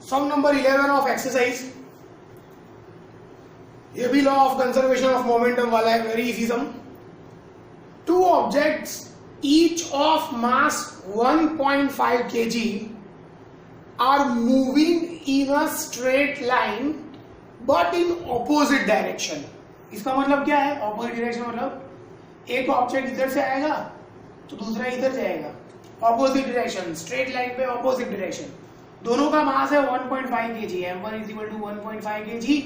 Some number 11 of exercise, ये भी law of conservation of momentum वाला है, very easy sum. Two objects each of mass 1.5 kg are moving in a straight line but in opposite direction. इसका मतलब क्या है? Opposite direction मतलब एक ऑब्जेक्ट इधर से आएगा तो दूसरा इधर जाएगा, ऑपोजिट डायरेक्शन, स्ट्रेट लाइन पे ऑपोजिट डायरेक्शन। दोनों का मास है 1.5 kg, m1 is equal to 1.5 kg,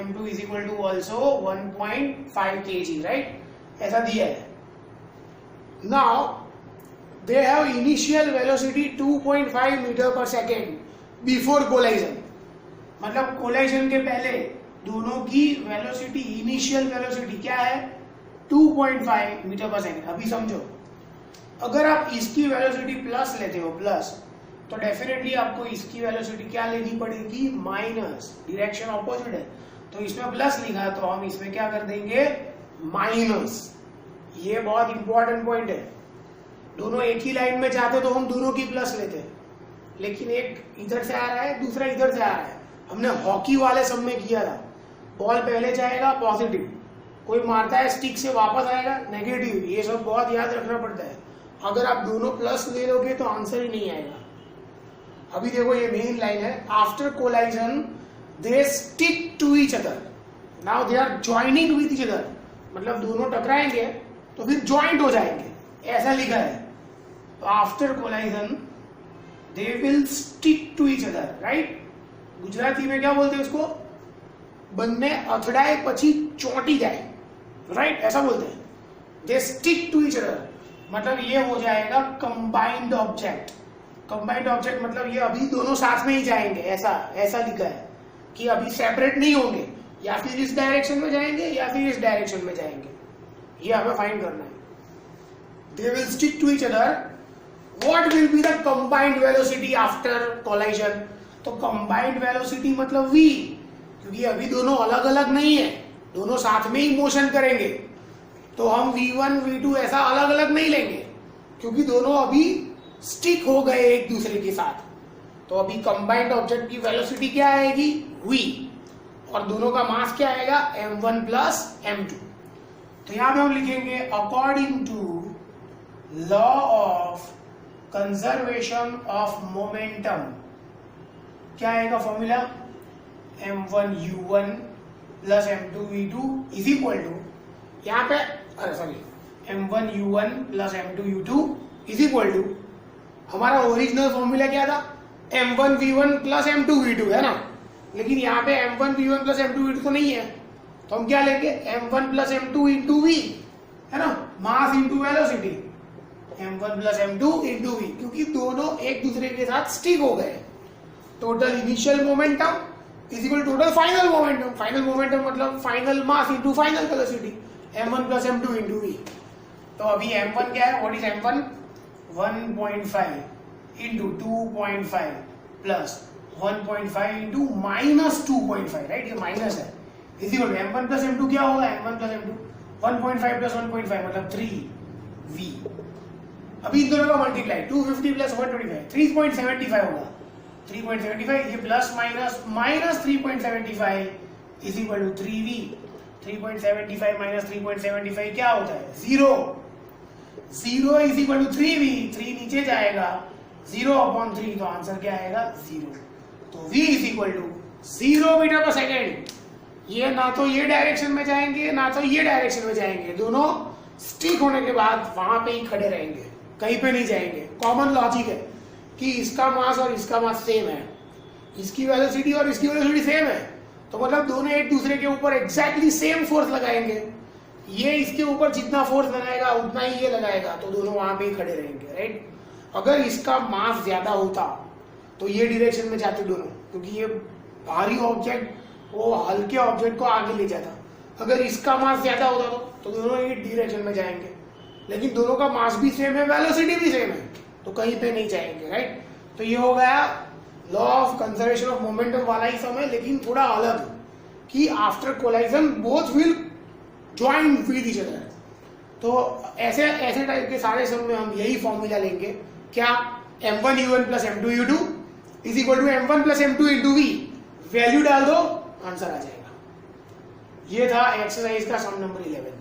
m2 is equal to also 1.5 kg, right? ऐसा दिया है। Now they have initial velocity 2.5 metre per second before collision, मतलब कोलाइजन के पहले दोनों की वेलोसिटी, इनिशियल वेलोसिटी क्या है? 2.5 मीटर पर सेकेंड। अभी समझो, अगर आप इसकी वेलोसिटी प्लस लेते हो प्लस, तो डेफिनेटली आपको इसकी वेलोसिटी क्या लेनी पड़ेगी? माइनस, डायरेक्शन ऑपोजिट है, तो इसमें प्लस लिखा तो हम इसमें क्या कर देंगे? माइनस। ये बहुत इंपॉर्टेंट पॉइंट है। दोनों एक ही लाइन में जाते तो हम दोनों की प्लस लेते, लेकिन एक इधर से आ रहा है, दूसरा इधर से आ रहा है। हमने हॉकी वाले सब में किया था, बॉल पहले जाएगा पॉजिटिव, कोई मारता है स्टिक से वापस आएगा नेगेटिव, ये सब बहुत याद रखना पड़ता है। अगर आप दोनों प्लस ले लोगे तो आंसर ही नहीं आएगा। अभी देखो ये मेन लाइन है, after collision they stick to each other, now they are joining with each other, मतलब दोनों टकराएंगे तो फिर ज्वाइंट हो जाएंगे, ऐसा लिखा है। तो after collision they will stick to each other, right? Gujarati में क्या बोलते हैं उसको? બંને અથડાય પછી ચોંટી જાય, राइट? ऐसा बोलते हैं। They stick to each other, मतलब ये हो जाएगा कंबाइंड ऑब्जेक्ट। कंबाइंड ऑब्जेक्ट मतलब ये अभी दोनों साथ में ही जाएंगे, ऐसा लिखा है कि अभी सेपरेट नहीं होंगे, या फिर इस डायरेक्शन में जाएंगे या फिर इस डायरेक्शन में जाएंगे, ये हमें फाइंड करना है। They will stick to each other, what will be the combined velocity after collision? तो कंबाइंड वेलोसिटी मतलब v, क्योंकि अभी दोनों अलग अलग नहीं है, दोनों साथ में ही मोशन करेंगे, तो हम v1 v2 ऐसा अलग अलग नहीं लेंगे, क्योंकि दोनों अभी स्टिक हो गए एक दूसरे के साथ। तो अभी कंबाइंड ऑब्जेक्ट की वेलोसिटी क्या आएगी? v, और दोनों का मास क्या आएगा? m1 plus m2। तो यहां पे हम लिखेंगे according to law of conservation of momentum, क्या आएगा formula? m1 u1 plus m2 v2 is equal to, यहाँ पे m1 u1 plus m2 u2 is equal to, हमारा ओरिजिनल फॉर्मूला क्या था? m1 v1 plus m2 v2 है ना, लेकिन यहाँ पे m1 v1 plus m2 v2 तो नहीं है, तो हम क्या लेंगे? m1 plus m2 into v, है ना, mass into velocity, m1 plus m2 into v, क्योंकि दोनों एक दूसरे के साथ स्टिक हो गए। Total initial momentum is equal total final momentum, final momentum मतलब final mass into final velocity, m1 plus m2 into v। तो अभी m1 क्या है? What is m1? 1.5 into 2.5 plus 1.5 into minus 2.5, right? ये माइनस है, is equal to m1 plus m2 क्या होगा? m1 plus m2 1.5 plus 1.5 मतलब 3v। अभी इन दोनों का मल्टीप्लाई 250 प्लस 125 3.75 होगा, 3.75, ये plus minus minus 3.75 is equal to 3v। 3.75 minus 3.75 क्या होता है? 0। 0 इज इक्वल टू 3v, 3 नीचे जाएगा, 0/3, तो आंसर क्या आएगा? 0। तो v is equal to 0 metre per second. ये ना तो ये डायरेक्शन में जाएंगे ना तो ये डायरेक्शन में जाएंगे, दोनों स्टिक होने के बाद वहां पे ही खड़े रहेंगे, कहीं पे नहीं जाएंगे। कॉमन लॉजिक है कि इसका मास और इसका मास सेम है, इसकी वेलोसिटी और इसकी वेलोसिटी सेम है, तो मतलब दोनों एक दूसरे के ऊपर एग्जैक्टली सेम फोर्स लगाएंगे। ये इसके ऊपर जितना फोर्स लगाएगा उतना ही ये लगाएगा, तो दोनों वहां पे ही खड़े रहेंगे, राइट? अगर इसका मास ज्यादा होता तो ये डायरेक्शन में जाते दोनों, क्योंकि ये भारी ऑब्जेक्ट वो हल्के ऑब्जेक्ट को आगे ले जाता। अगर इसका मास ज्यादा होता तो दोनों ये डायरेक्शन में जाएंगे, लेकिन दोनों का मास भी सेम है, वेलोसिटी भी सेम है, तो कहीं पे नहीं जाएंगे, राइट? तो ये हो गया law of conservation of momentum वाला ही सम है, लेकिन थोड़ा अलग, कि after collision both will join with each other. तो ऐसे टाइप के सारे सम में हम यही फॉर्मूला लेंगे, क्या? m1 u1 plus m2 u2 is equal to m1 plus m2 into v, value डाल दो आंसर आ जाएगा। ये था एक्सरसाइज का सम नंबर 11।